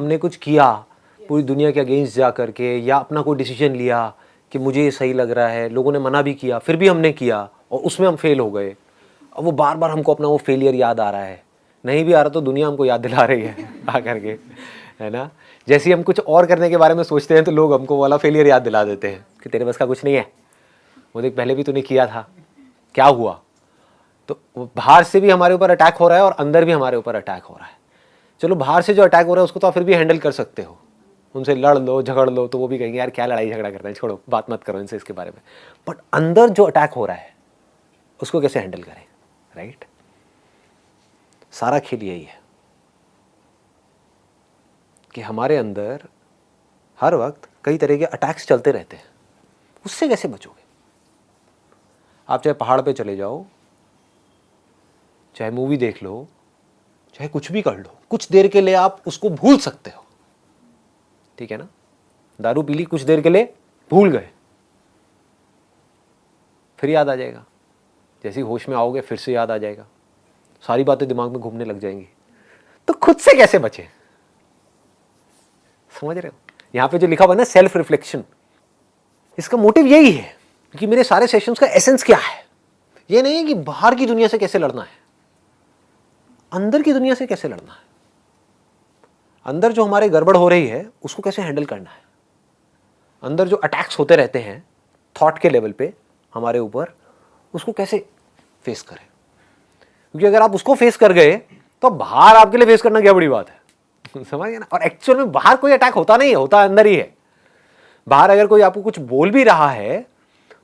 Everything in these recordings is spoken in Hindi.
हमने कुछ किया पूरी दुनिया के अगेंस्ट जा करके, या अपना कोई डिसीजन लिया कि मुझे ये सही लग रहा है, लोगों ने मना भी किया, फिर भी हमने किया और उसमें हम फेल हो गए, अब वो बार बार हमको अपना वो फेलियर याद आ रहा है। नहीं भी आ रहा तो दुनिया हमको याद दिला रही है आ करके, है ना। जैसे ही हम कुछ और करने के बारे में सोचते हैं तो लोग हमको वाला फेलियर याद दिला देते हैं कि तेरे बस का कुछ नहीं है, वो देख पहले भी तूने किया था, क्या हुआ। तो बाहर से भी हमारे ऊपर अटैक हो रहा है और अंदर भी हमारे ऊपर अटैक हो रहा है। चलो बाहर से जो अटैक हो रहा है उसको तो आप फिर भी हैंडल कर सकते हो, उनसे लड़ लो झगड़ लो, तो वो भी कहेंगे यार क्या लड़ाई झगड़ा करना है, छोड़ो बात मत करो इनसे इसके बारे में। बट अंदर जो अटैक हो रहा है उसको कैसे हैंडल करें, राइट। सारा खेल यही है कि हमारे अंदर हर वक्त कई तरह के अटैक्स चलते रहते हैं, उससे कैसे बचोगे। आप चाहे पहाड़ पे चले जाओ, चाहे मूवी देख लो, चाहे कुछ भी कर लो, कुछ देर के लिए आप उसको भूल सकते हो, ठीक है ना। दारू पी ली, कुछ देर के लिए भूल गए, फिर याद आ जाएगा, जैसे ही होश में आओगे फिर से याद आ जाएगा, सारी बातें दिमाग में घूमने लग जाएंगी। तो खुद से कैसे बचे, समझ रहे हो। यहां पे जो लिखा हुआ है ना सेल्फ रिफ्लेक्शन, इसका मोटिव यही है कि मेरे सारे सेशंस का एसेंस क्या है। ये नहीं है कि बाहर की दुनिया से कैसे लड़ना है, अंदर की दुनिया से कैसे लड़ना है, अंदर जो हमारे गड़बड़ हो रही है उसको कैसे हैंडल करना है, अंदर जो अटैक्स होते रहते हैं थॉट के लेवल पे हमारे ऊपर, उसको कैसे फेस करें। क्योंकि अगर आप उसको फेस कर गए तो बाहर आपके लिए फेस करना क्या बड़ी बात है समझ गए ना। और एक्चुअल में बाहर कोई अटैक होता नहीं है, होता अंदर ही है। बाहर अगर कोई आपको कुछ बोल भी रहा है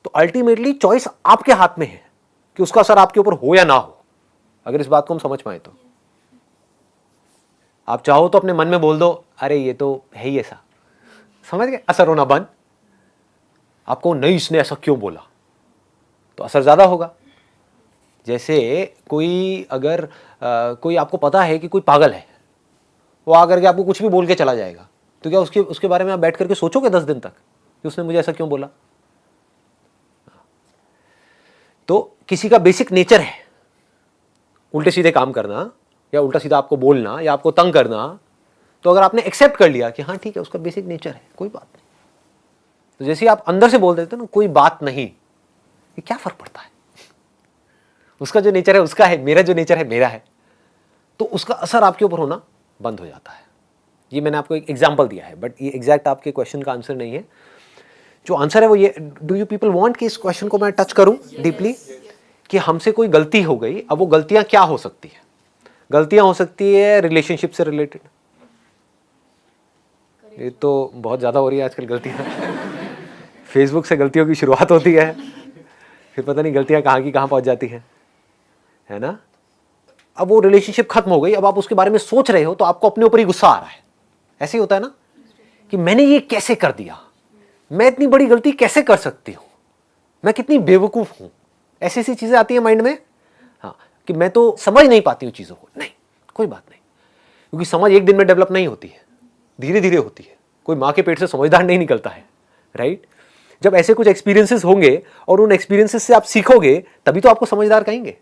तो अल्टीमेटली चॉइस आपके हाथ में है कि उसका असर आपके ऊपर हो या ना हो। अगर इस बात को हम समझ पाए तो आप चाहो तो अपने मन में बोल दो अरे ये तो है ही ऐसा, समझ गए, असर होना बंद। आपको नहीं इसने ऐसा क्यों बोला, तो असर ज्यादा होगा। जैसे कोई अगर कोई आपको पता है कि कोई पागल है, वो आकर के आपको कुछ भी बोल के चला जाएगा, तो क्या उसके बारे में आप बैठ करके सोचोगे 10 दिन तक कि उसने मुझे ऐसा क्यों बोला। तो किसी का बेसिक नेचर है उल्टे सीधे काम करना, या उल्टा सीधा आपको बोलना, या आपको तंग करना। तो अगर आपने एक्सेप्ट कर लिया कि हाँ ठीक है उसका बेसिक नेचर है, कोई बात नहीं, तो जैसे आप अंदर से बोल देते हो ना कोई बात नहीं, ये क्या फर्क पड़ता है, उसका जो नेचर है उसका है, मेरा जो नेचर है मेरा है, तो उसका असर आपके ऊपर होना बंद हो जाता है। ये मैंने आपको एक एग्जांपल दिया है, बट ये एग्जैक्ट आपके क्वेश्चन का आंसर नहीं है। जो आंसर है वो ये, डू यू पीपल वांट कि इस क्वेश्चन को मैं टच करूं डीपली, कि हमसे कोई गलती हो गई, अब वो गलतियां क्या हो सकती है। गलतियां हो सकती है रिलेशनशिप से रिलेटेड, ये तो बहुत ज्यादा हो रही है आजकल गलतियां फेसबुक से गलतियों की शुरुआत होती है, फिर पता नहीं गलतियां कहाँ की कहाँ पहुंच जाती हैं, है ना। अब वो रिलेशनशिप खत्म हो गई, अब आप उसके बारे में सोच रहे हो तो आपको अपने ऊपर ही गुस्सा आ रहा है। ऐसे ही होता है ना कि मैंने ये कैसे कर दिया, मैं इतनी बड़ी गलती कैसे कर सकती हूं, मैं कितनी बेवकूफ हूं, ऐसी ऐसी चीजें आती है माइंड में। हाँ, कि मैं तो समझ नहीं पाती हूँ चीजों को। नहीं, कोई बात नहीं, क्योंकि समझ एक दिन में डेवलप नहीं होती है, धीरे धीरे होती है। कोई माँ के पेट से समझदार नहीं निकलता है, राइट। जब ऐसे कुछ एक्सपीरियंसेस होंगे और उन एक्सपीरियंसेस से आप सीखोगे, तभी तो आपको समझदार कहेंगे।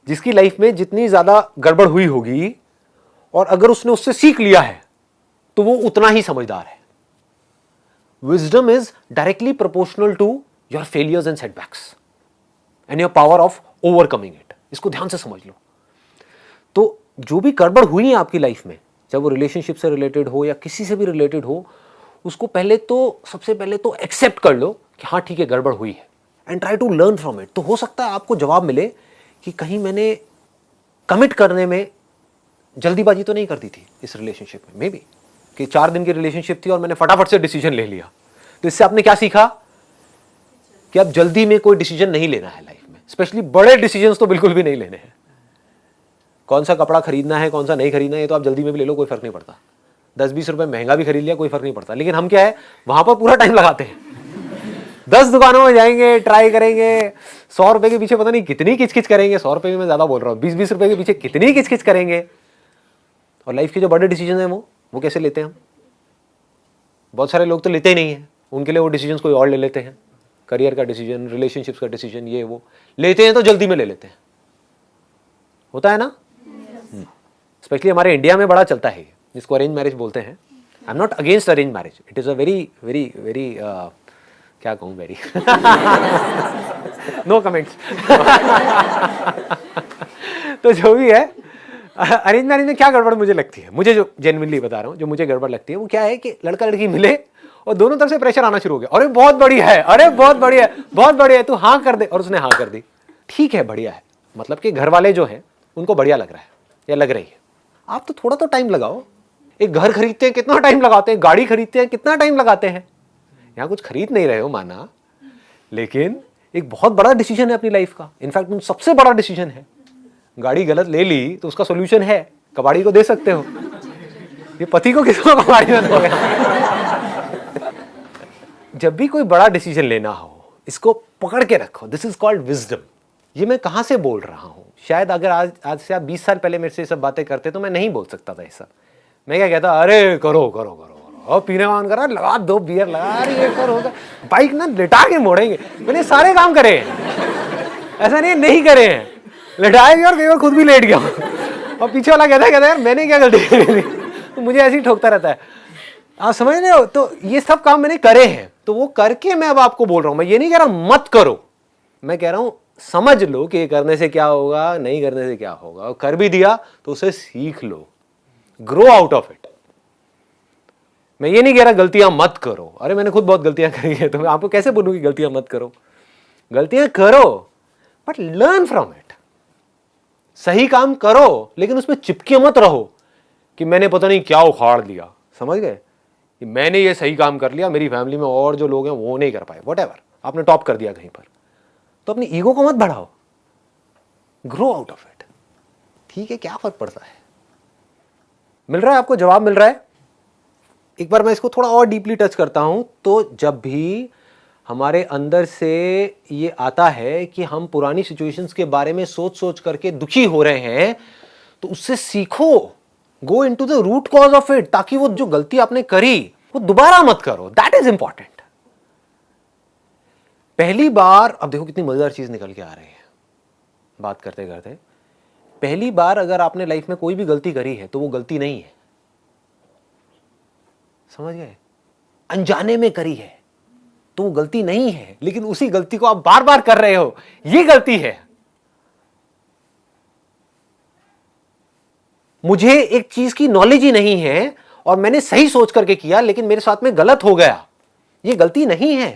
जिसकी लाइफ में जितनी ज्यादा गड़बड़ हुई होगी और अगर उसने उससे सीख लिया है तो वो उतना ही समझदार है। Wisdom is directly proportional to your failures and setbacks and your power of overcoming it. इसको ध्यान से समझ लो। तो जो भी गड़बड़ हुई है आपकी लाइफ में, चाहे वो रिलेशनशिप से रिलेटेड हो या किसी से भी रिलेटेड हो, उसको सबसे पहले तो एक्सेप्ट कर लो कि हाँ ठीक है गड़बड़ हुई है, and try to learn from it. तो हो सकता है आपको जवाब मिले कि कहीं मैंने कमिट करने में जल्दीबाजी तो नहीं कर दी थी इस रिलेशनशिप में, मे बी कि 4 दिन की रिलेशनशिप थी और मैंने फटाफट से डिसीजन ले लिया। तो इससे आपने क्या सीखा कि अब जल्दी में कोई डिसीजन नहीं लेना है लाइफ में, स्पेशली बड़े डिसीजंस तो बिल्कुल भी नहीं लेने हैं। कौन सा कपड़ा खरीदना है, कौन सा नहीं खरीदना है, ये तो आप जल्दी में भी ले लो, कोई फर्क नहीं पड़ता। 10-20 रुपए महंगा भी खरीद लिया, कोई फर्क नहीं पड़ता। लेकिन हम क्या है, वहां पर पूरा टाइम लगाते हैं। 10 दुकानों में जाएंगे, ट्राई करेंगे, 100 रुपए के पीछे पता नहीं कितनी किचकिच करेंगे। 100 रुपए में मैं ज्यादा बोल रहा हूँ, 20-20 रुपए के पीछे कितनी किचकिच करेंगे। और लाइफ के जो बड़े डिसीजन है वो कैसे लेते हैं हम। बहुत सारे लोग तो लेते ही नहीं है, उनके लिए वो डिसीजन कोई और ले लेते हैं। करियर का डिसीजन, रिलेशनशिप्स का डिसीजन, ये वो लेते हैं तो जल्दी में ले लेते हैं। होता है ना, स्पेशली हमारे इंडिया में बड़ा चलता है। जिसको अरेंज मैरिज बोलते हैं। I am not against arrange marriage, it is a very very very क्या कहूँ, वेरी नो कमेंट्स। तो जो भी है, अरेंज मैरिज में क्या गड़बड़ मुझे लगती है, मुझे जो जेन्युइनली बता रहा हूँ, जो मुझे गड़बड़ लगती है वो क्या है कि लड़का लड़की मिले और दोनों तरफ से प्रेशर आना शुरू हो गया, अरे बहुत बढ़िया है, अरे बहुत बढ़िया है, बहुत बढ़िया है, तू हाँ कर दे, और उसने हाँ कर दी, ठीक है बढ़िया है, मतलब कि घर वाले जो हैं उनको बढ़िया लग रहा है या लग रही है। आप तो थोड़ा तो टाइम लगाओ। एक घर खरीदते हैं कितना टाइम लगाते हैं, गाड़ी खरीदते हैं कितना टाइम लगाते हैं। यहाँ कुछ खरीद नहीं रहे हो माना, लेकिन एक बहुत बड़ा डिसीजन है अपनी लाइफ का, इनफैक्ट सबसे बड़ा डिसीजन है। गाड़ी गलत ले ली तो उसका सोल्यूशन है, कबाड़ी को दे सकते हो। ये पति को किसको कबाड़ी में दोगे? जब भी कोई बड़ा डिसीजन लेना हो, इसको पकड़ के रखो, दिस इज कॉल्ड विजडम। ये मैं कहां से बोल रहा हूं, शायद अगर आज से आप 20 साल पहले मेरे से ये सब बातें करते तो मैं नहीं बोल सकता था ये सब। मैं क्या कहता, अरे करो करो करो और पीने मान करा, लगा दो बियर, लगा ये करो, बाइक ना लिटा के मोड़ेंगे। मैंने सारे काम करे हैं, ऐसा नहीं करे हैं, लिटाए भी और कई बार खुद भी लेट गया और पीछे वाला कहता है यार मैंने क्या गलती करी, तो मुझे ऐसे ही ठोकता रहता है। आप समझ रहे हो? तो ये सब काम मैंने करे हैं, तो वो करके मैं अब आपको बोल रहा हूं। मैं ये नहीं कह रहा मत करो, मैं कह रहा हूं समझ लो कि करने से क्या होगा, नहीं करने से क्या होगा, और कर भी दिया तो उसे सीख लो, ग्रो आउट ऑफ इट। मैं ये नहीं कह रहा गलतियां मत करो, अरे मैंने खुद बहुत गलतियां करी है, तो मैं आपको कैसे बोलूं कि गलतियां मत करो? गलतियां करो बट लर्न फ्रॉम इट। सही काम करो लेकिन उसमें चिपके मत रहो कि मैंने पता नहीं क्या उखाड़ लिया। समझ गए? कि मैंने ये सही काम कर लिया, मेरी फैमिली में और जो लोग हैं वो नहीं कर पाए, व्हाटएवर, आपने टॉप कर दिया कहीं पर, तो अपनी ईगो को मत बढ़ाओ, ग्रो आउट ऑफ इट। ठीक है, क्या फर्क पड़ता है? मिल रहा है आपको जवाब? मिल रहा है? एक बार मैं इसको थोड़ा और डीपली टच करता हूं। तो जब भी हमारे अंदर से ये आता है कि हम पुरानी सिचुएशंस के बारे में सोच सोच करके दुखी हो रहे हैं, तो उससे सीखो, go into the root cause of it, ताकि वो जो गलती आपने करी वो दोबारा मत करो। That is important. पहली बार, अब देखो कितनी मजेदार चीज निकल के आ रही है बात करते करते। पहली बार अगर आपने लाइफ में कोई भी गलती करी है तो वो गलती नहीं है, समझ गए? अनजाने में करी है तो वो गलती नहीं है, लेकिन उसी गलती को आप बार बार कर रहे हो, ये गलती है। मुझे एक चीज की नॉलेज ही नहीं है और मैंने सही सोच करके किया लेकिन मेरे साथ में गलत हो गया, ये गलती नहीं है।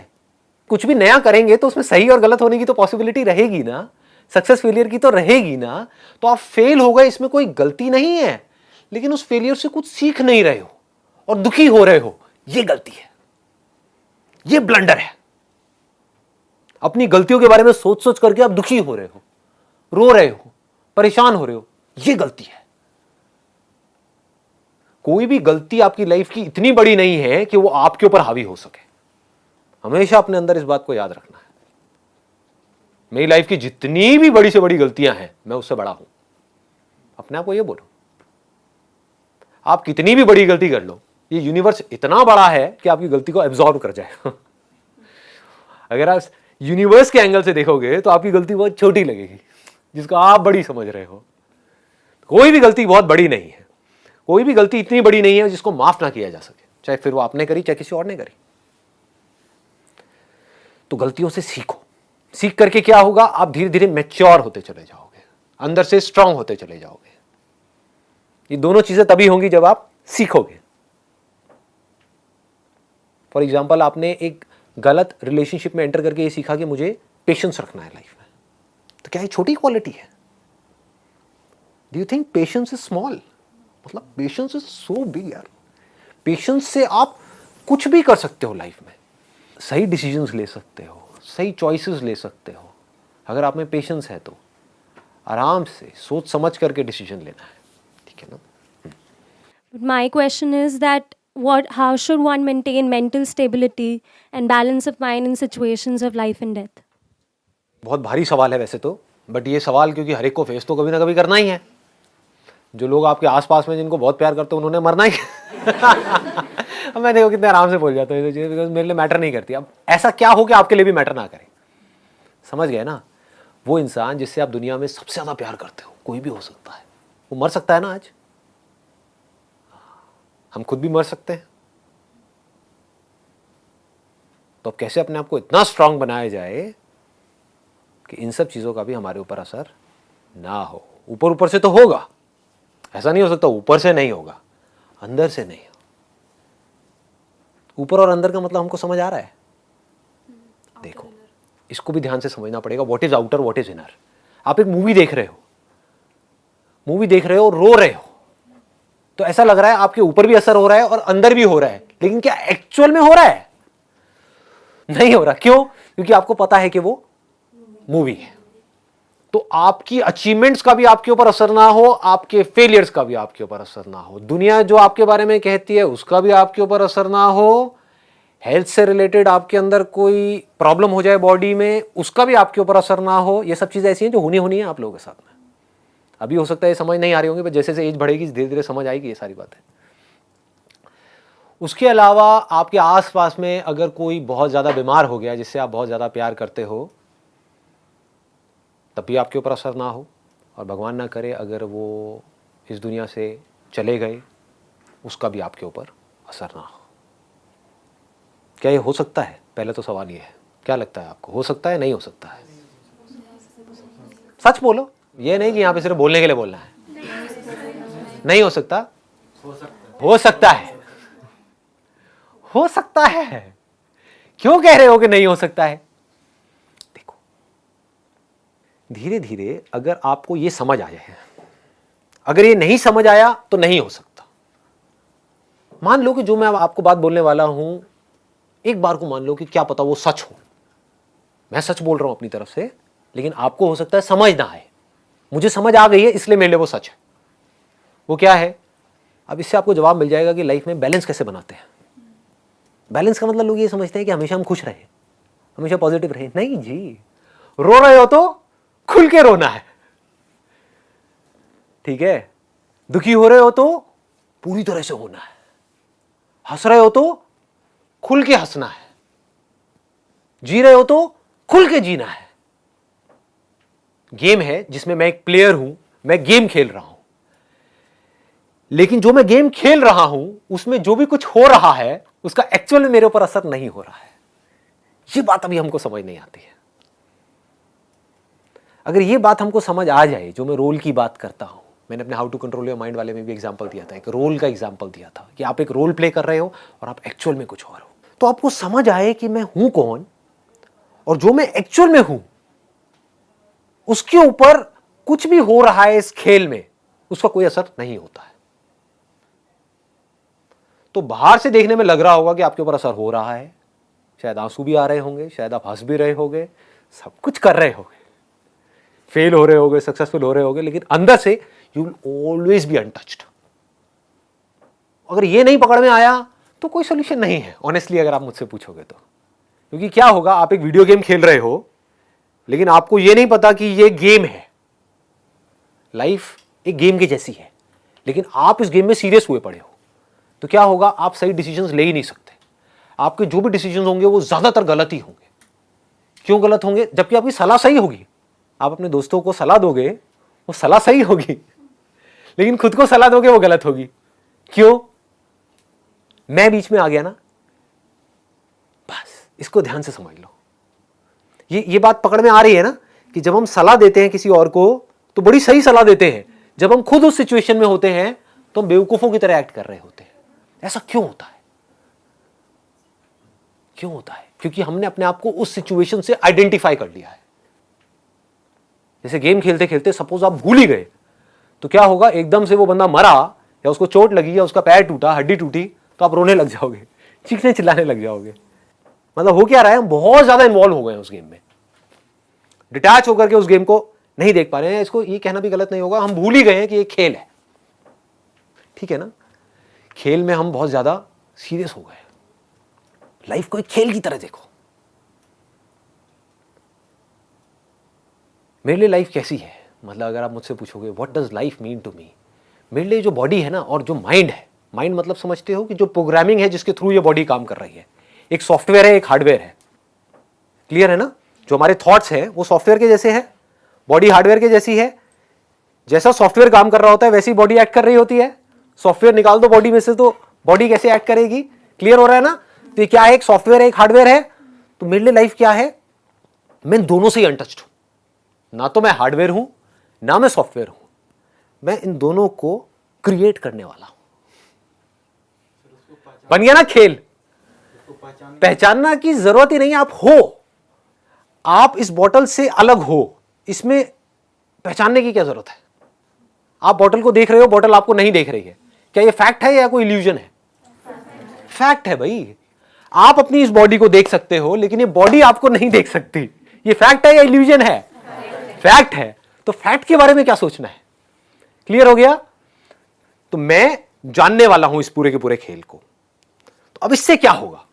कुछ भी नया करेंगे तो उसमें सही और गलत होने की तो पॉसिबिलिटी रहेगी ना, सक्सेस फेलियर की तो रहेगी ना। तो आप फेल हो गए, इसमें कोई गलती नहीं है, लेकिन उस फेलियर से कुछ सीख नहीं रहे हो और दुखी हो रहे हो, ये गलती है, ये ब्लंडर है। अपनी गलतियों के बारे में सोच सोच करके आप दुखी हो रहे हो, रो रहे हो, परेशान हो रहे हो, ये गलती है। कोई भी गलती आपकी लाइफ की इतनी बड़ी नहीं है कि वो आपके ऊपर हावी हो सके। हमेशा अपने अंदर इस बात को याद रखना है। मेरी लाइफ की जितनी भी बड़ी से बड़ी गलतियां हैं, मैं उससे बड़ा हूं। अपने आप को ये बोलो, आप कितनी भी बड़ी गलती कर लो, ये यूनिवर्स इतना बड़ा है कि आपकी गलती को एब्जॉर्ब कर जाए। अगर आप यूनिवर्स के एंगल से देखोगे तो आपकी गलती बहुत छोटी लगेगी, जिसको आप बड़ी समझ रहे हो। कोई भी गलती बहुत बड़ी नहीं है, कोई भी गलती इतनी बड़ी नहीं है जिसको माफ ना किया जा सके, चाहे फिर वो आपने करी चाहे किसी और ने करी। तो गलतियों से सीखो। सीख करके क्या होगा, आप धीरे धीरे मैच्योर होते चले जाओगे, अंदर से स्ट्रांग होते चले जाओगे। ये दोनों चीजें तभी होंगी जब आप सीखोगे। फॉर एग्जाम्पल, आपने एक गलत रिलेशनशिप में एंटर करके ये सीखा कि मुझे पेशेंस रखना है लाइफ में, तो क्या ये छोटी क्वालिटी है? Do you think patience is small? मतलब पेशेंस इज सो बिग यार। पेशेंस से आप कुछ भी कर सकते हो लाइफ में, सही डिसीजंस ले सकते हो, सही चॉइसेस ले सकते हो। अगर आप में पेशेंस है तो आराम से सोच समझ करके डिसीजन लेना है, ठीक है ना? My question is that how should one maintain mental stability and balance of mind in situations of life and death? बहुत भारी सवाल है वैसे तो, बट ये सवाल क्योंकि हर एक को फेस तो कभी ना कभी करना ही है। जो लोग आपके आसपास में जिनको बहुत प्यार करते हैं उन्होंने मरना ही है। अब मैं देखो कितने आराम से बोल जाता हूँ, बिकॉज मेरे लिए मैटर नहीं करती। अब ऐसा क्या हो कि आपके लिए भी मैटर ना करे? समझ गए ना? वो इंसान जिससे आप दुनिया में सबसे ज्यादा प्यार करते हो, कोई भी हो सकता है, वो मर सकता है ना आज। हम खुद भी मर सकते हैं। तो अब कैसे अपने आप को इतना स्ट्रांग बनाया जाए कि इन सब चीजों का भी हमारे ऊपर असर ना हो। ऊपर ऊपर से तो होगा, ऐसा नहीं हो सकता ऊपर से नहीं होगा, अंदर से नहीं। ऊपर और अंदर का मतलब हमको समझ आ रहा है? देखो, इसको भी ध्यान से समझना पड़ेगा। What is outer, what is inner. आप एक मूवी देख रहे हो, रो रहे हो, तो ऐसा लग रहा है आपके ऊपर भी असर हो रहा है और अंदर भी हो रहा है, लेकिन क्या एक्चुअल में हो रहा है? नहीं हो रहा। क्यों? क्योंकि आपको पता है कि वो मूवी है। तो आपकी अचीवमेंट्स का भी आपके ऊपर असर ना हो, आपके फेलियर्स का भी आपके ऊपर असर ना हो, दुनिया जो आपके बारे में कहती है उसका भी आपके ऊपर असर ना हो, हेल्थ से रिलेटेड आपके अंदर कोई प्रॉब्लम हो जाए बॉडी में, उसका भी आपके ऊपर असर ना हो। ये सब चीजें ऐसी हैं जो होनी है आप लोगों के साथ में। अभी हो सकता है ये समझ नहीं आ रही होंगी, पर जैसे जैसे एज बढ़ेगी धीरे धीरे समझ आएगी ये सारी बातें। उसके अलावा आपके आसपास में अगर कोई बहुत ज्यादा बीमार हो गया जिससे आप बहुत ज्यादा प्यार करते हो, तब भी आपके ऊपर असर ना हो। और भगवान ना करे अगर वो इस दुनिया से चले गए, उसका भी आपके ऊपर असर ना हो। क्या ये हो सकता है? पहले तो सवाल ये है, क्या लगता है आपको, हो सकता है नहीं हो सकता है? सच बोलो, ये नहीं कि यहां पे सिर्फ बोलने के लिए बोलना है। नहीं हो सकता? हो सकता है। हो सकता है। क्यों कह रहे हो कि नहीं हो सकता है? देखो, धीरे धीरे अगर आपको ये समझ आ जाए, अगर ये नहीं समझ आया तो नहीं हो सकता। मान लो कि जो मैं आपको बात बोलने वाला हूं, एक बार को मान लो कि क्या पता वो सच हो, मैं सच बोल रहा हूं अपनी तरफ से, लेकिन आपको हो सकता है समझ ना आए। मुझे समझ आ गई है इसलिए मेरे लिए वो सच है। वो क्या है? अब इससे आपको जवाब मिल जाएगा कि लाइफ में बैलेंस कैसे बनाते हैं। बैलेंस का मतलब लोग ये समझते हैं कि हमेशा हम खुश रहे, हमेशा पॉजिटिव रहे। नहीं जी, रो रहे हो तो खुल के रोना है, ठीक है? दुखी हो रहे हो तो पूरी तरह से होना है, हंस रहे हो तो खुल के हंसना है, जी रहे हो तो खुल के जीना है। गेम है जिसमें मैं एक प्लेयर हूं, मैं गेम खेल रहा हूं, लेकिन जो मैं गेम खेल रहा हूं उसमें जो भी कुछ हो रहा है उसका एक्चुअल में मेरे ऊपर असर नहीं हो रहा है। ये बात अभी हमको समझ नहीं आती है। अगर ये बात हमको समझ आ जाए, जो मैं रोल की बात करता हूं, मैंने अपने how to control your mind वाले में भी एग्जांपल दिया था, एक रोल का एग्जांपल दिया था कि आप एक रोल प्ले कर रहे हो और आप एक्चुअल में कुछ और हो। तो आपको समझ आए कि मैं हूं कौन और जो मैं एक्चुअल में हूं उसके ऊपर कुछ भी हो रहा है इस खेल में, उसका कोई असर नहीं होता है। तो बाहर से देखने में लग रहा होगा कि आपके ऊपर असर हो रहा है, शायद आंसू भी आ रहे होंगे, शायद आप हंस भी रहे होंगे, सब कुछ कर रहे होंगे, फेल हो रहे होंगे, सक्सेसफुल हो रहे होंगे, लेकिन अंदर से you will always be untouched. अगर ये नहीं पकड़ में आया तो कोई सोल्यूशन नहीं है, ऑनेस्टली अगर आप मुझसे पूछोगे तो। क्योंकि क्या होगा, आप एक वीडियो गेम खेल रहे हो लेकिन आपको यह नहीं पता कि यह गेम है। लाइफ एक गेम की जैसी है, लेकिन आप इस गेम में सीरियस हुए पड़े हो, तो क्या होगा, आप सही डिसीजंस ले ही नहीं सकते। आपके जो भी डिसीजंस होंगे वो ज्यादातर गलत ही होंगे। क्यों गलत होंगे? जबकि आपकी सलाह सही होगी। आप अपने दोस्तों को सलाह दोगे, वो सलाह सही होगी, लेकिन खुद को सलाह दोगे वो गलत होगी। क्यों? मैं बीच में आ गया ना। बस इसको ध्यान से समझ लो। ये बात पकड़ में आ रही है ना, कि जब हम सलाह देते हैं किसी और को तो बड़ी सही सलाह देते हैं, जब हम खुद उस सिचुएशन में होते हैं तो हम बेवकूफों की तरह एक्ट कर रहे होते हैं। ऐसा क्यों होता है? क्यों होता है? क्योंकि हमने अपने आप को उस सिचुएशन से आइडेंटिफाई कर लिया है। जैसे गेम खेलते खेलते सपोज आप भूल ही गए, तो क्या होगा, एकदम से वो बंदा मरा या उसको चोट लगी या उसका पैर टूटा, हड्डी टूटी, तो आप रोने लग जाओगे, चीखने चिल्लाने लग जाओगे। मतलब हो क्या रहा है, हम बहुत ज्यादा इन्वॉल्व हो गए हैं उस गेम में, डिटैच होकर के उस गेम को नहीं देख पा रहे हैं। इसको ये कहना भी गलत नहीं होगा, हम भूल ही गए हैं कि ये खेल है। ठीक है ना? खेल में हम बहुत ज्यादा सीरियस हो गए। लाइफ को एक खेल की तरह देखो। मेरे लिए लाइफ कैसी है, मतलब अगर आप मुझसे पूछोगे what does life mean to me, मेरे लिए जो बॉडी है ना और जो माइंड है, माइंड मतलब समझते हो कि जो प्रोग्रामिंग है जिसके थ्रू ये बॉडी काम कर रही है, एक सॉफ्टवेयर है, एक हार्डवेयर है। क्लियर है ना? जो हमारे थॉट्स है वो सॉफ्टवेयर के जैसे है, बॉडी हार्डवेयर के जैसी है। जैसा सॉफ्टवेयर काम कर रहा होता है वैसी बॉडी एक्ट कर रही होती है। सॉफ्टवेयर निकाल दो बॉडी में से तो बॉडी कैसे एक्ट करेगी, क्लियर हो रहा है ना। तो ये क्या है, एक सॉफ्टवेयर है, एक हार्डवेयर है। तो मेरे लिए लाइफ क्या है, मैं दोनों से ही अनटच्ड हूं, ना तो मैं हार्डवेयर हूं ना मैं सॉफ्टवेयर हूं, मैं इन दोनों को क्रिएट करने वाला हूं। बन गया ना खेल। पहचानना की जरूरत ही नहीं, आप हो, आप इस बोतल से अलग हो, इसमें पहचानने की क्या जरूरत है। आप बोतल को देख रहे हो, बोतल आपको नहीं देख रही है, क्या ये फैक्ट है या कोई इल्यूजन है? फैक्ट है भाई। आप अपनी इस बॉडी को देख सकते हो लेकिन ये बॉडी आपको नहीं देख सकती। ये फैक्ट है या इल्यूजन है? फैक्ट है। तो फैक्ट के बारे में क्या सोचना है, क्लियर हो गया। तो मैं जानने वाला हूं इस पूरे के पूरे खेल को। तो अब इससे क्या होगा,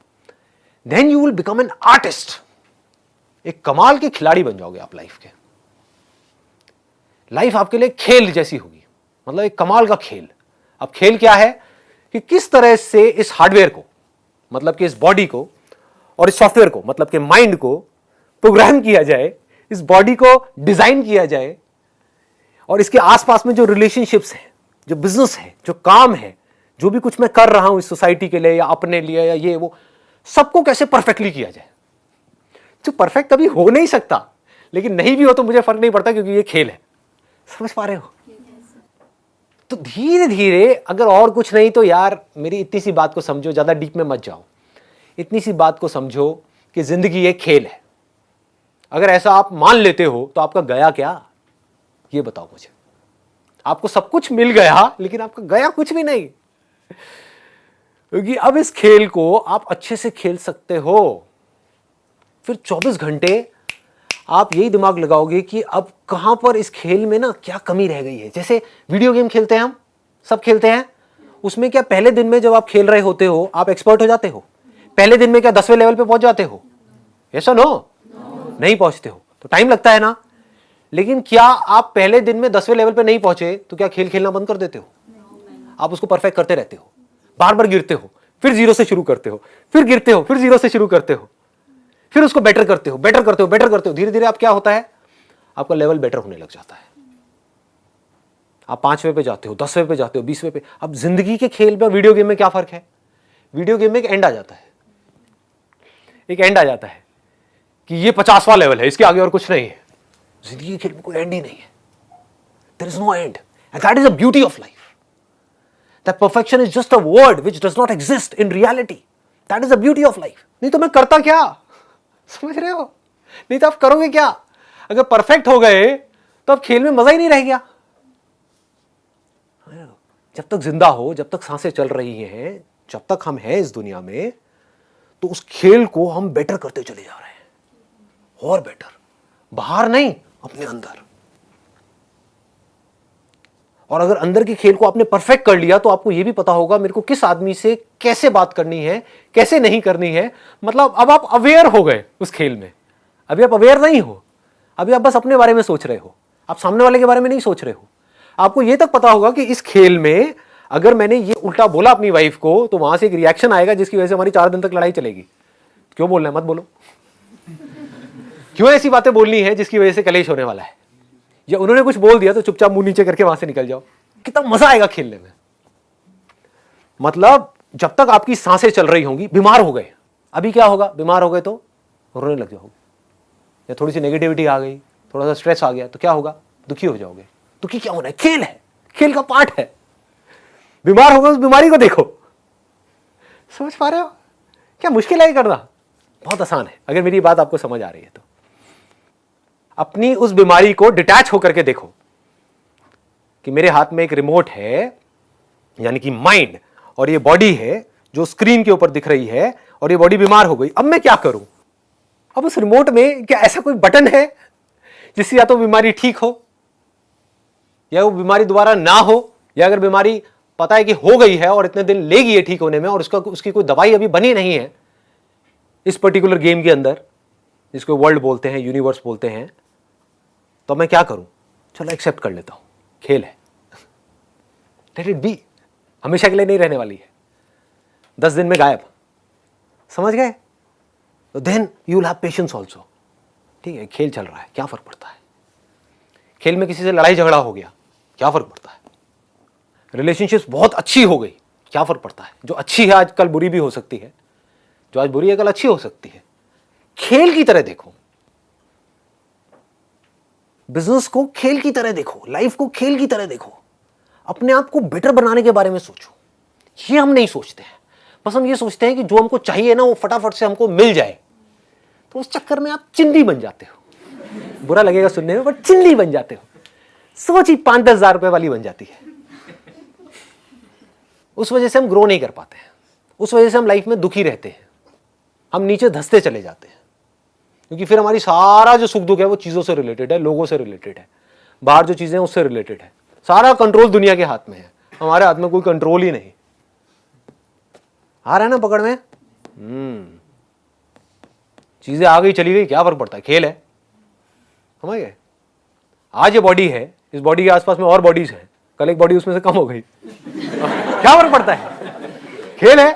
then you will become an artist. एक कमाल के खिलाड़ी बन जाओगे आप लाइफ के। लाइफ आपके लिए खेल जैसी होगी, मतलब एक कमाल का खेल। अब खेल क्या है कि किस तरह से इस हार्डवेयर को, मतलब कि इस बॉडी को, और इस सॉफ्टवेयर को, मतलब कि माइंड को प्रोग्राम किया जाए, इस बॉडी को डिजाइन किया जाए, और इसके आसपास में जो रिलेशनशिप्स हैं, जो बिजनेस है, जो काम है, जो भी कुछ मैं कर रहा हूं इस सोसाइटी के लिए या अपने लिए या ये वो, सबको कैसे परफेक्टली किया जाए। जो परफेक्ट कभी हो नहीं सकता, लेकिन नहीं भी हो तो मुझे फर्क नहीं पड़ता क्योंकि ये खेल है। समझ पा रहे हो? तो धीरे धीरे, अगर और कुछ नहीं तो यार मेरी इतनी सी बात को समझो, ज्यादा डीप में मत जाओ, इतनी सी बात को समझो कि जिंदगी एक खेल है। अगर ऐसा आप मान लेते हो तो आपका गया क्या, ये बताओ मुझे। आपको सब कुछ मिल गया लेकिन आपका गया कुछ भी नहीं, क्योंकि अब इस खेल को आप अच्छे से खेल सकते हो। फिर 24 घंटे आप यही दिमाग लगाओगे कि अब कहां पर इस खेल में ना क्या कमी रह गई है। जैसे वीडियो गेम खेलते हैं, हम सब खेलते हैं, उसमें क्या पहले दिन में जब आप खेल रहे होते हो आप एक्सपर्ट हो जाते हो? पहले दिन में क्या 10वें लेवल पे पहुंच जाते हो? ऐसा नो, नहीं पहुंचते हो, तो टाइम लगता है ना। लेकिन क्या आप पहले दिन में 10वें लेवल पे नहीं पहुंचे तो क्या खेल खेलना बंद कर देते हो? आप उसको परफेक्ट करते रहते हो, बार बार गिरते हो, फिर जीरो से शुरू करते हो, फिर गिरते हो, फिर जीरो से शुरू करते हो, फिर उसको बेटर करते हो, बेटर करते हो, बेटर करते हो। धीरे धीरे आप क्या होता है, आपका लेवल बेटर होने लग जाता है। आप 5वें पे जाते हो, 10वें पे जाते हो, 20वें पे। अब जिंदगी के खेल में वीडियो गेम में क्या फर्क है? वीडियो गेम में एक एंड आ जाता है, एक एंड आ जाता है कि ये 50वां लेवल है, इसके आगे और कुछ नहीं है। जिंदगी के खेल में कोई एंड ही नहीं है। There is no end, and that is the beauty of life. That perfection is just a word which does not exist in reality. That is the beauty of life. नहीं तो मैं करता क्या, समझ रहे हो? नहीं तो आप करोगे क्या? अगर परफेक्ट हो गए तो अब खेल में मजा ही नहीं रह गया। जब तक जिंदा हो, जब तक सांसें चल रही हैं, जब तक हम हैं इस दुनिया में, तो उस खेल को हम बेटर करते चले जा रहे हैं, और बेटर, बाहर नहीं, अपने अंदर। और अगर अंदर के खेल को आपने परफेक्ट कर लिया तो आपको यह भी पता होगा मेरे को किस आदमी से कैसे बात करनी है, कैसे नहीं करनी है। मतलब अब आप अवेयर हो गए उस खेल में। अभी आप अवेयर नहीं हो, अभी आप बस अपने बारे में सोच रहे हो, आप सामने वाले के बारे में नहीं सोच रहे हो। आपको यह तक पता होगा कि इस खेल में अगर मैंने ये उल्टा बोला अपनी वाइफ को तो वहां से एक रिएक्शन आएगा जिसकी वजह से हमारी 4 दिन तक लड़ाई चलेगी। क्यों बोलना है, मत बोलो। क्यों ऐसी बातें बोलनी है जिसकी वजह से कलेश होने वाला है? या उन्होंने कुछ बोल दिया तो चुपचाप मुंह नीचे करके वहां से निकल जाओ। कितना मजा आएगा खेलने में। मतलब जब तक आपकी सांसें चल रही होंगी, बीमार हो गए, अभी क्या होगा, बीमार हो गए तो रोने लग जाओगे, या थोड़ी सी नेगेटिविटी आ गई, थोड़ा सा स्ट्रेस आ गया तो क्या होगा, दुखी हो जाओगे। दुखी क्या होना है, खेल है, खेल का पार्ट है। बीमार हो गए, उस बीमारी को देखो। समझ पा रहे हो? क्या मुश्किल है करना, बहुत आसान है अगर मेरी बात आपको समझ आ रही है तो। अपनी उस बीमारी को डिटैच होकर के देखो कि मेरे हाथ में एक रिमोट है, यानी कि माइंड, और ये बॉडी है जो स्क्रीन के ऊपर दिख रही है, और ये बॉडी बीमार हो गई। अब मैं क्या करूं? अब उस रिमोट में क्या ऐसा कोई बटन है जिससे या तो बीमारी ठीक हो या वो बीमारी दोबारा ना हो, या अगर बीमारी पता है कि हो गई है और इतने दिन लेगी है ठीक होने में और उसकी कोई दवाई अभी बनी नहीं है इस पर्टिकुलर गेम के अंदर, जिसको वर्ल्ड बोलते हैं, यूनिवर्स बोलते हैं, तो मैं क्या करूं? चलो एक्सेप्ट कर लेता हूं, खेल है, लेट इट बी। हमेशा के लिए नहीं रहने वाली है, 10 दिन में गायब। समझ गए? तो then you will have patience also. ठीक है, खेल चल रहा है, क्या फर्क पड़ता है? खेल में किसी से लड़ाई झगड़ा हो गया, क्या फर्क पड़ता है? रिलेशनशिप्स बहुत अच्छी हो गई, क्या फर्क पड़ता है? जो अच्छी है आज कल बुरी भी हो सकती है, जो आज बुरी है कल अच्छी हो सकती है। खेल की तरह देखो, बिजनेस को खेल की तरह देखो, लाइफ को खेल की तरह देखो, अपने आप को बेटर बनाने के बारे में सोचो। ये हम नहीं सोचते हैं, बस हम ये सोचते हैं कि जो हमको चाहिए ना वो फटाफट से हमको मिल जाए। तो उस चक्कर में आप चिंदी बन जाते हो। बुरा लगेगा सुनने में, बट चिंदी बन जाते हो। सोच ही 5-10 हजार रुपए वाली बन जाती है। उस वजह से हम ग्रो नहीं कर पाते हैं, उस वजह से हम लाइफ में दुखी रहते हैं, हम नीचे धंसते चले जाते हैं। क्योंकि फिर हमारी सारा जो सुख दुख है वो चीज़ों से रिलेटेड है, लोगों से रिलेटेड है, बाहर जो चीज़ें हैं उससे रिलेटेड है। सारा कंट्रोल दुनिया के हाथ में है, हमारे हाथ में कोई कंट्रोल ही नहीं। आ रहा है ना पकड़ में? चीज़ें आ गई चली गई, क्या फर्क पड़ता है? खेल है, समझ गए? आज ये बॉडी है, इस बॉडी के आसपास में और बॉडीज हैं, कल एक बॉडी उसमें से कम हो गई, क्या फर्क पड़ता है? खेल है।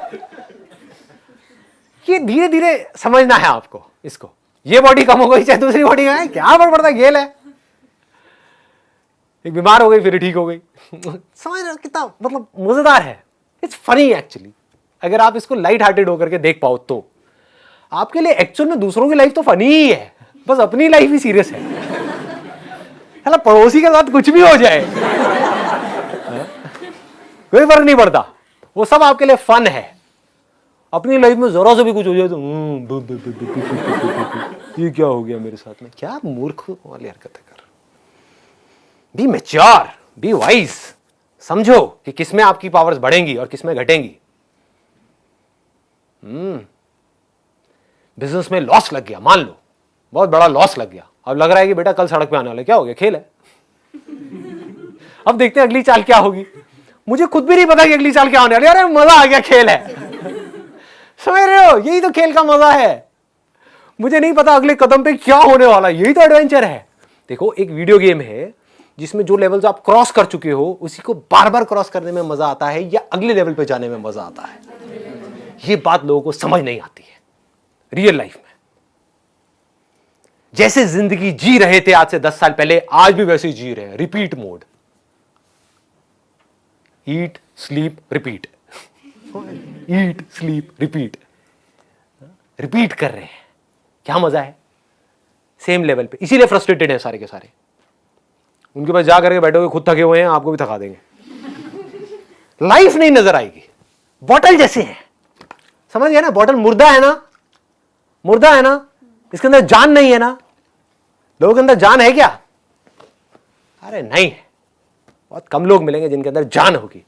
ये धीरे धीरे समझना है आपको इसको। ये बॉडी कम हो गई चाहे दूसरी बॉडी है, क्या फर्क पड़ता है? खेल है। एक बीमार हो गई फिर ठीक हो गई। समझ रहे हो कितना मतलब मजेदार है? It's funny actually. अगर आप इसको लाइट हार्टेड होकर के देख पाओ तो आपके लिए एक्चुअल में दूसरों की लाइफ तो फनी ही है, बस अपनी लाइफ ही सीरियस है। है पड़ोसी के साथ कुछ भी हो जाए कोई फर्क नहीं पड़ता, वो सब आपके लिए फन है। अपनी लाइफ में जरा सा भी कुछ हो जाए तो ये क्या हो गया मेरे साथ में? क्या मूर्ख वाली हरकतें कर। Be mature, be wise. समझो कि किसमें आपकी पावर्स बढ़ेंगी और किसमें घटेंगी। बिजनेस में लॉस लग गया, मान लो बहुत बड़ा लॉस लग गया, अब लग रहा है कि बेटा कल सड़क पे आने वाला, क्या हो गया? खेल है। अब देखते हैं अगली चाल क्या होगी। मुझे खुद भी नहीं पता कि अगली चाल क्या होने वाली है। अरे मजा आ गया, खेल है। समझ रहे हो? यही तो खेल का मजा है। मुझे नहीं पता अगले कदम पे क्या होने वाला, यही तो एडवेंचर है। देखो एक वीडियो गेम है जिसमें जो लेवल्स आप क्रॉस कर चुके हो उसी को बार बार क्रॉस करने में मजा आता है या अगले लेवल पे जाने में मजा आता है। ये बात लोगों को समझ नहीं आती है रियल लाइफ में। जैसे जिंदगी जी रहे थे आज से 10 साल पहले, आज भी वैसे ही जी रहे हैं। Repeat mode, eat sleep repeat, eat sleep repeat, repeat कर रहे हैं। क्या मजा है? सेम लेवल पे। इसीलिए फ्रस्ट्रेटेड है सारे के सारे। उनके पास जा करके बैठोगे, खुद थके हुए हैं, आपको भी थका देंगे। लाइफ नहीं नजर आएगी। बॉटल जैसे है, समझ गए ना? बॉटल मुर्दा है ना, मुर्दा है ना, इसके अंदर जान नहीं है ना। लोगों के अंदर जान है क्या? अरे नहीं है। बहुत कम लोग मिलेंगे जिनके अंदर जान होगी।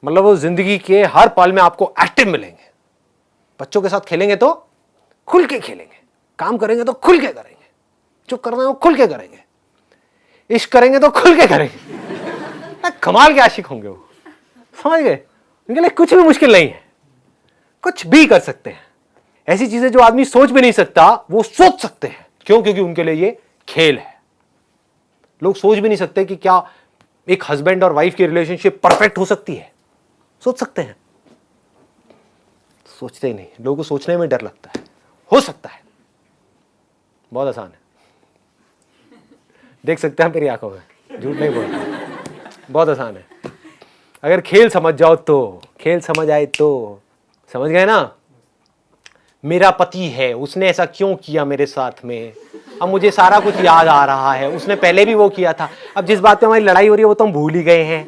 मतलब वो जिंदगी के हर पल में आपको एक्टिव मिलेंगे। बच्चों के साथ खेलेंगे तो खुल के खेलेंगे, काम करेंगे तो खुल के करेंगे, जो करना है वो खुल के करेंगे, इश्क करेंगे तो खुल के करेंगे। कमाल के आशिक होंगे वो, समझ गए? उनके लिए कुछ भी मुश्किल नहीं है, कुछ भी कर सकते हैं। ऐसी चीजें जो आदमी सोच भी नहीं सकता वो सोच सकते हैं। क्यों? क्योंकि उनके लिए ये खेल है। लोग सोच भी नहीं सकते कि क्या एक हस्बैंड और वाइफ की रिलेशनशिप परफेक्ट हो सकती है। सोच सकते हैं? सोचते ही नहीं। लोगों को सोचने में डर लगता है। हो सकता है, बहुत आसान है। देख सकते हैं मेरी आंखों में, झूठ नहीं बोलता, बहुत आसान है। अगर खेल समझ जाओ तो, खेल समझ आए तो, समझ गए ना? मेरा पति है, उसने ऐसा क्यों किया मेरे साथ में, अब मुझे सारा कुछ याद आ रहा है, उसने पहले भी वो किया था। अब जिस बात पे हमारी लड़ाई हो रही है वो तो हम भूल ही गए हैं।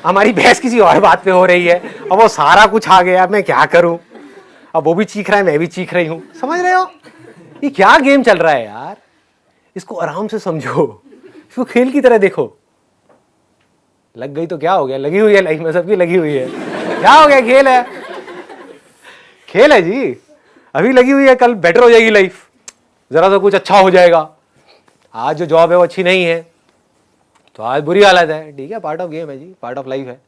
हमारी बहस किसी और बात पे हो रही है, अब वो सारा कुछ आ गया, अब मैं क्या करूं? अब वो भी चीख रहा है, मैं भी चीख रही हूं। समझ रहे हो? ये क्या गेम चल रहा है यार? इसको आराम से समझो, इसको खेल की तरह देखो। लग गई तो क्या हो गया? लगी हुई है लाइफ में, सबकी लगी हुई है। क्या हो गया? खेल है, खेल है जी। अभी लगी हुई है, कल बेटर हो जाएगी लाइफ, जरा सा कुछ अच्छा हो जाएगा। आज जो जॉब है वो अच्छी नहीं है तो आज बुरी हालत है, ठीक है, पार्ट ऑफ गेम है जी, पार्ट ऑफ लाइफ है।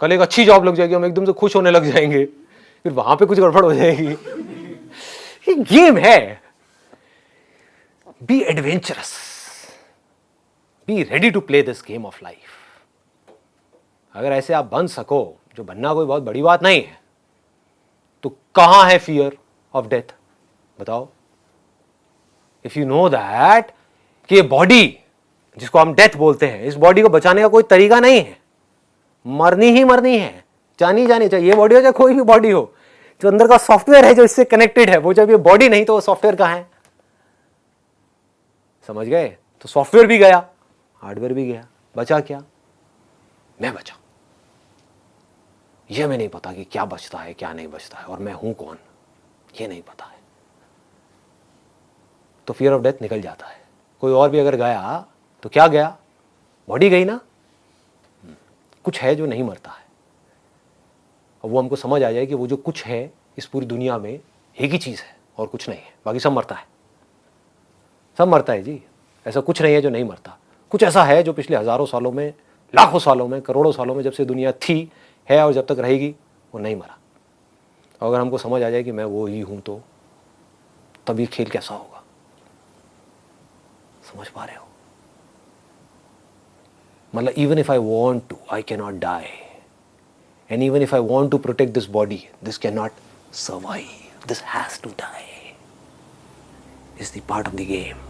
कल एक अच्छी जॉब लग जाएगी, हम एकदम से खुश होने लग जाएंगे, फिर वहां पे कुछ गड़बड़ हो जाएगी। ये गेम है। Be adventurous, be ready to play this game of life. अगर ऐसे आप बन सको, जो बनना कोई बहुत बड़ी बात नहीं है, तो कहां है फियर ऑफ डेथ? बताओ। इफ यू नो दैट कि ये बॉडी जिसको हम डेथ बोलते हैं, इस बॉडी को बचाने का कोई तरीका नहीं है, मरनी ही मरनी है, जानी चाहिए, ये बॉडी हो चाहे कोई भी बॉडी हो, जो अंदर का सॉफ्टवेयर है जो इससे कनेक्टेड है, वो जब ये बॉडी नहीं तो वो सॉफ्टवेयर कहाँ है? समझ गए? तो सॉफ्टवेयर भी गया, हार्डवेयर भी गया, बचा क्या? मैं बचा। ये मैं नहीं पता कि क्या बचता है क्या नहीं बचता है, और मैं हूं कौन, ये नहीं पता है। तो फियर ऑफ डेथ निकल जाता है। कोई और भी अगर गया तो क्या गया? बॉडी गई ना। कुछ है जो नहीं मरता है, और वो हमको समझ आ जाए कि वो जो कुछ है इस पूरी दुनिया में एक ही चीज़ है और कुछ नहीं है, बाकी सब मरता है। सब मरता है जी, ऐसा कुछ नहीं है जो नहीं मरता। कुछ ऐसा है जो पिछले हज़ारों सालों में, लाखों सालों में, करोड़ों सालों में, जब से दुनिया थी, है और जब तक रहेगी, वो नहीं मरा। और अगर हमको समझ आ जाए कि मैं वो ही हूँ, तो तब ये खेल कैसा होगा? समझ पा रहे हो? मतलब even if I want to, I cannot die. And even if I want to protect this body, this cannot survive. This has to die. It's the part of the game.